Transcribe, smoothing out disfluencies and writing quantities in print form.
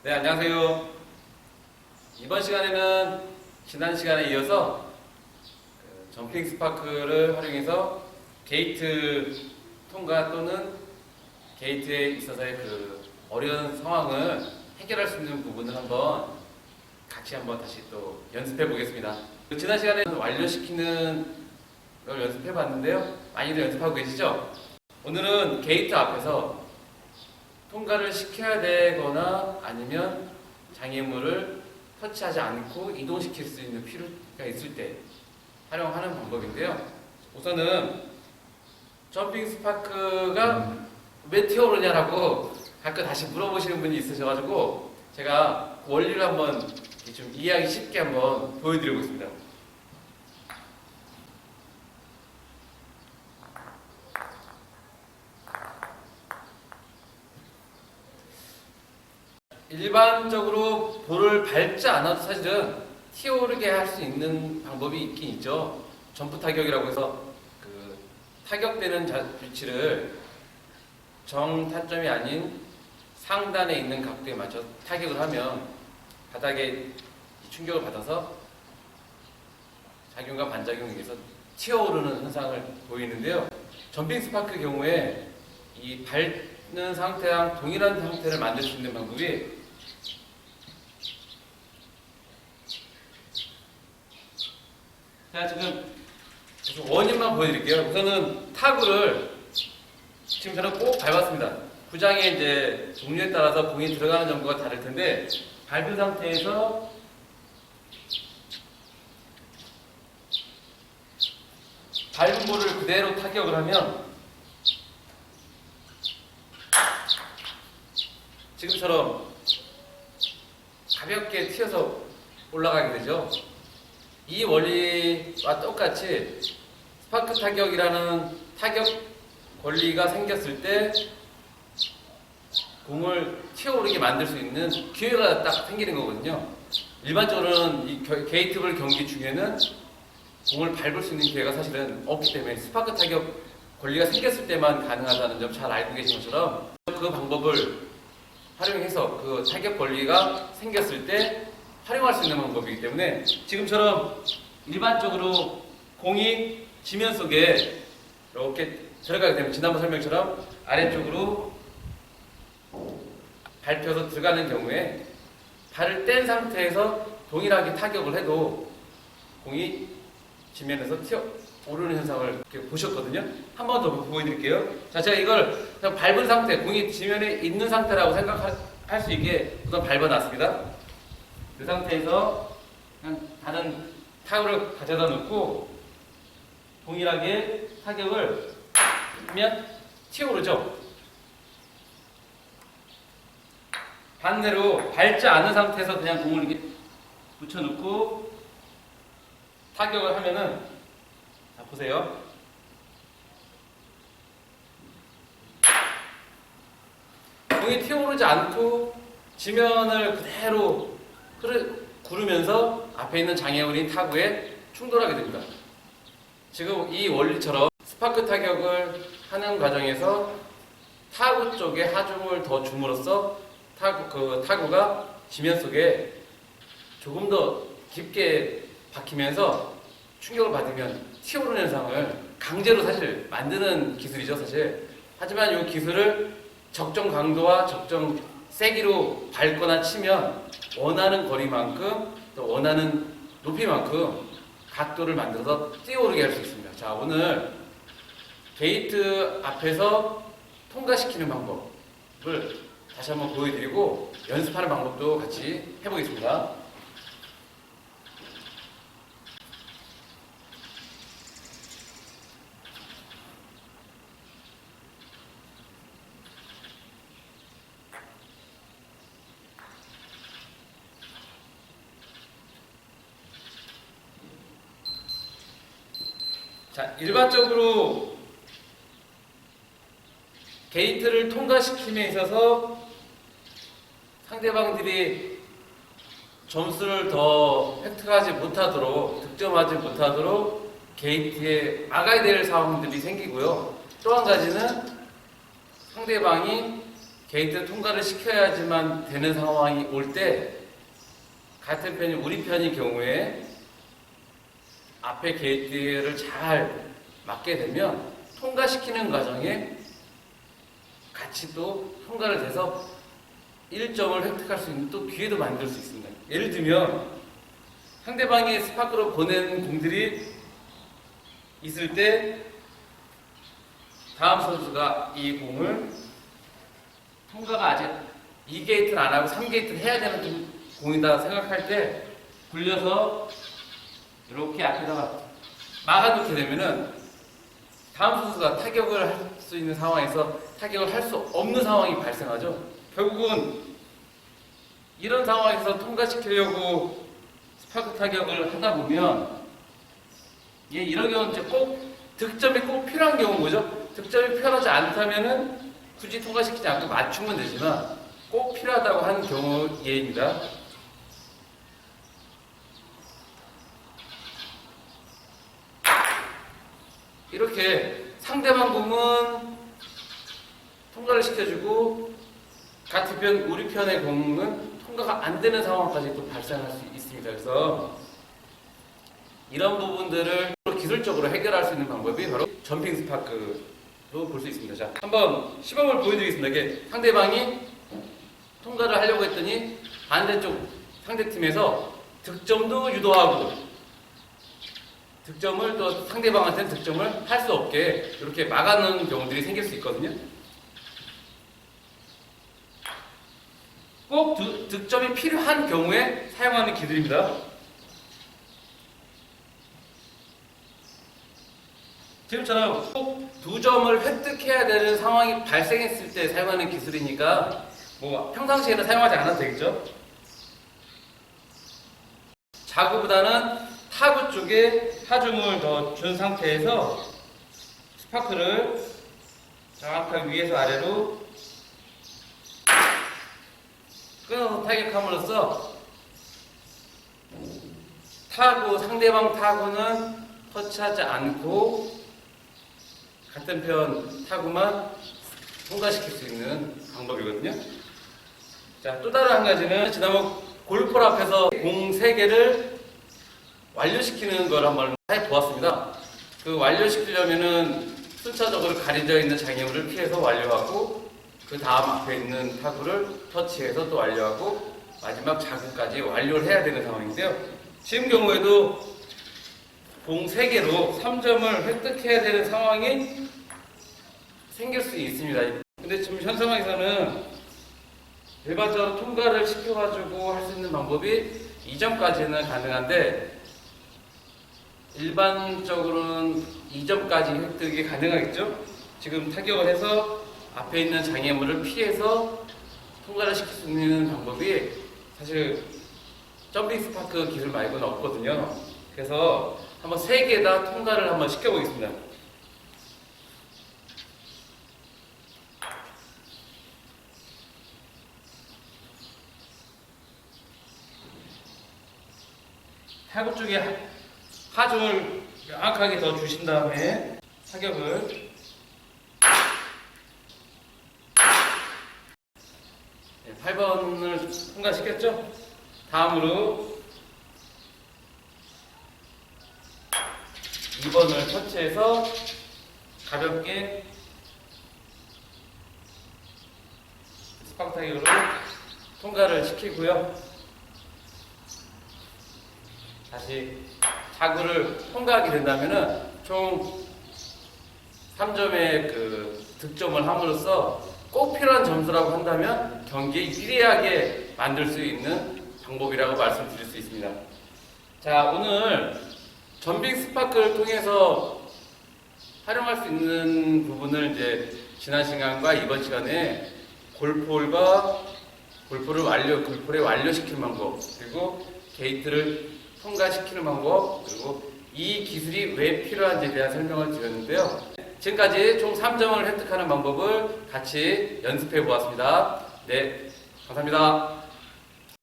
네, 안녕하세요. 이번 시간에는 지난 시간에 이어서 점핑 스파크를 활용해서 게이트 통과 또는 게이트에 있어서의 어려운 상황을 해결할 수 있는 부분을 같이 다시 또 연습해 보겠습니다. 지난 시간에 완료시키는 걸 연습해 봤는데요. 많이들 연습하고 계시죠? 오늘은 게이트 앞에서 통과를 시켜야 되거나 아니면 장애물을 터치하지 않고 이동시킬 수 있는 필요가 있을 때 활용하는 방법인데요. 우선은 점핑 스파크가 왜 튀어오르냐라고 가끔 다시 물어보시는 분이 있으셔가지고 제가 그 원리를 좀 이해하기 쉽게 보여드리고 있습니다. 일반적으로 볼을 밟지 않아도 사실은 튀어오르게 할 수 있는 방법이 있긴 있죠. 점프 타격이라고 해서 타격되는 위치를 정타점이 아닌 상단에 있는 각도에 맞춰 타격을 하면 바닥에 충격을 받아서 작용과 반작용에 의해서 튀어오르는 현상을 보이는데요. 점핑 스파크 경우에 이 밟는 상태랑 동일한 상태를 만들 수 있는 방법이 지금 원인만 보여드릴게요. 우선은 타구를 지금 저는 꼭 밟았습니다. 구장의 이제 종류에 따라서 공이 들어가는 정도가 다를 텐데 밟은 상태에서 밟은 볼을 그대로 타격을 하면 지금처럼 가볍게 튀어서 올라가게 되죠. 이 원리와 똑같이 스파크 타격이라는 타격 권리가 생겼을 때 공을 튀어오르게 만들 수 있는 기회가 딱 생기는 거거든요. 일반적으로는 이 게이트볼 경기 중에는 공을 밟을 수 있는 기회가 사실은 없기 때문에 스파크 타격 권리가 생겼을 때만 가능하다는 점 잘 알고 계신 것처럼 그 방법을 활용해서 그 타격 권리가 생겼을 때 활용할 수 있는 방법이기 때문에 지금처럼 일반적으로 공이 지면 속에 이렇게 들어가게 되면 지난번 설명처럼 아래쪽으로 밟혀서 들어가는 경우에 발을 뗀 상태에서 동일하게 타격을 해도 공이 지면에서 튀어오르는 현상을 이렇게 보셨거든요. 한 번 더 보여드릴게요. 자, 제가 이걸 그냥 밟은 상태, 공이 지면에 있는 상태라고 생각할 수 있게 우선 밟아놨습니다. 그 상태에서 그냥 다른 타구를 가져다 놓고 동일하게 타격을 하면 튀어오르죠. 반대로 밟지 않은 상태에서 그냥 공을 이렇게 붙여놓고 타격을 하면은, 자, 보세요. 공이 튀어오르지 않고 지면을 그대로 구르면서 앞에 있는 장애물인 타구에 충돌하게 됩니다. 지금 이 원리처럼 스파크 타격을 하는 과정에서 타구 쪽에 하중을 더 줌으로써 타구가 지면 속에 조금 더 깊게 박히면서 충격을 받으면 튀어오르는 현상을 강제로 사실 만드는 기술이죠, 사실. 하지만 이 기술을 적정 강도와 적정 세기로 밟거나 치면 원하는 거리만큼 또 원하는 높이만큼 각도를 만들어서 뛰어오르게 할 수 있습니다. 자, 오늘 게이트 앞에서 통과시키는 방법을 다시 한번 보여드리고 연습하는 방법도 같이 해보겠습니다. 자, 일반적으로 게이트를 통과시킴에 있어서 상대방들이 점수를 더 획득하지 못하도록, 득점하지 못하도록 게이트에 막아야 될 상황들이 생기고요. 또 한 가지는 상대방이 게이트 통과를 시켜야지만 되는 상황이 올 때 같은 편이 우리 편인 경우에 앞에 게이트를 잘 맞게 되면 통과시키는 과정에 같이 또 통과를 돼서 1점을 획득할 수 있는 또 기회도 만들 수 있습니다. 예를 들면 상대방이 스파크로 보낸 공들이 있을 때 다음 선수가 이 공을 통과가 아직 2게이트를 안 하고 3게이트를 해야 되는 공이다 생각할 때 굴려서 이렇게 앞에다가 막아놓게 되면은 다음 선수가 타격을 할 수 있는 상황에서 타격을 할 수 없는 상황이 발생하죠. 결국은 이런 상황에서 통과시키려고 스파크 타격을 하다 보면 이런 경우는 이제 꼭 득점이 꼭 필요한 경우인 거죠. 득점이 필요하지 않다면은 굳이 통과시키지 않고 맞추면 되지만 꼭 필요하다고 하는 경우 예입니다. 이렇게 상대방 공은 통과를 시켜주고 같은 편 우리 편의 공은 통과가 안 되는 상황까지 또 발생할 수 있습니다. 그래서 이런 부분들을 기술적으로 해결할 수 있는 방법이 바로 점핑 스파크로 볼 수 있습니다. 자, 한번 시범을 보여드리겠습니다. 이게 상대방이 통과를 하려고 했더니 반대쪽 상대팀에서 득점도 유도하고 득점을 또 상대방한테는 득점을 할 수 없게 이렇게 막아놓는 경우들이 생길 수 있거든요. 꼭 득점이 필요한 경우에 사용하는 기술입니다. 지금처럼 꼭 2점을 획득해야 되는 상황이 발생했을 때 사용하는 기술이니까 뭐 평상시에는 사용하지 않아도 되겠죠. 자구보다는 타구 쪽에 하중을 더 준 상태에서 스파크를 정확하게 위에서 아래로 끊어서 타격함으로써 상대방 타구는 터치하지 않고 같은 편 타구만 통과시킬 수 있는 방법이거든요. 자, 또 다른 한 가지는 지난번 골프 앞에서 공 3개를 완료시키는 걸 한번 해보았습니다. 그 완료시키려면은 순차적으로 가려져 있는 장애물을 피해서 완료하고 그 다음 앞에 있는 타구를 터치해서 또 완료하고 마지막 자구까지 완료를 해야 되는 상황인데요. 지금 경우에도 공 3개로 3점을 획득해야 되는 상황이 생길 수 있습니다. 근데 지금 현 상황에서는 일반적으로 통과를 시켜가지고 할 수 있는 방법이 2점까지는 가능한데 일반적으로는 2점까지 획득이 가능하겠죠? 지금 타격을 해서 앞에 있는 장애물을 피해서 통과를 시킬 수 있는 방법이 사실 점핑 스파크 기술 말고는 없거든요. 그래서 한번 3개 다 통과를 한번 시켜보겠습니다. 타구 쪽에 하중을 명확하게 더 주신 다음에 타격을 8번을 통과시켰죠? 다음으로 2번을 터치해서 가볍게 스파크 타격으로 통과를 시키고요. 다시 자구를 통과하게 된다면은 총 3점의 그 득점을 함으로써 꼭 필요한 점수라고 한다면 경기에 유리하게 만들 수 있는 방법이라고 말씀드릴 수 있습니다. 자, 오늘 점핑 스파크를 통해서 활용할 수 있는 부분을 이제 지난 시간과 이번 시간에 골프를 완료시키는 방법, 그리고 게이트를 통과시키는 방법, 그리고 이 기술이 왜 필요한지에 대한 설명을 드렸는데요. 지금까지 총 3점을 획득하는 방법을 같이 연습해 보았습니다. 네, 감사합니다.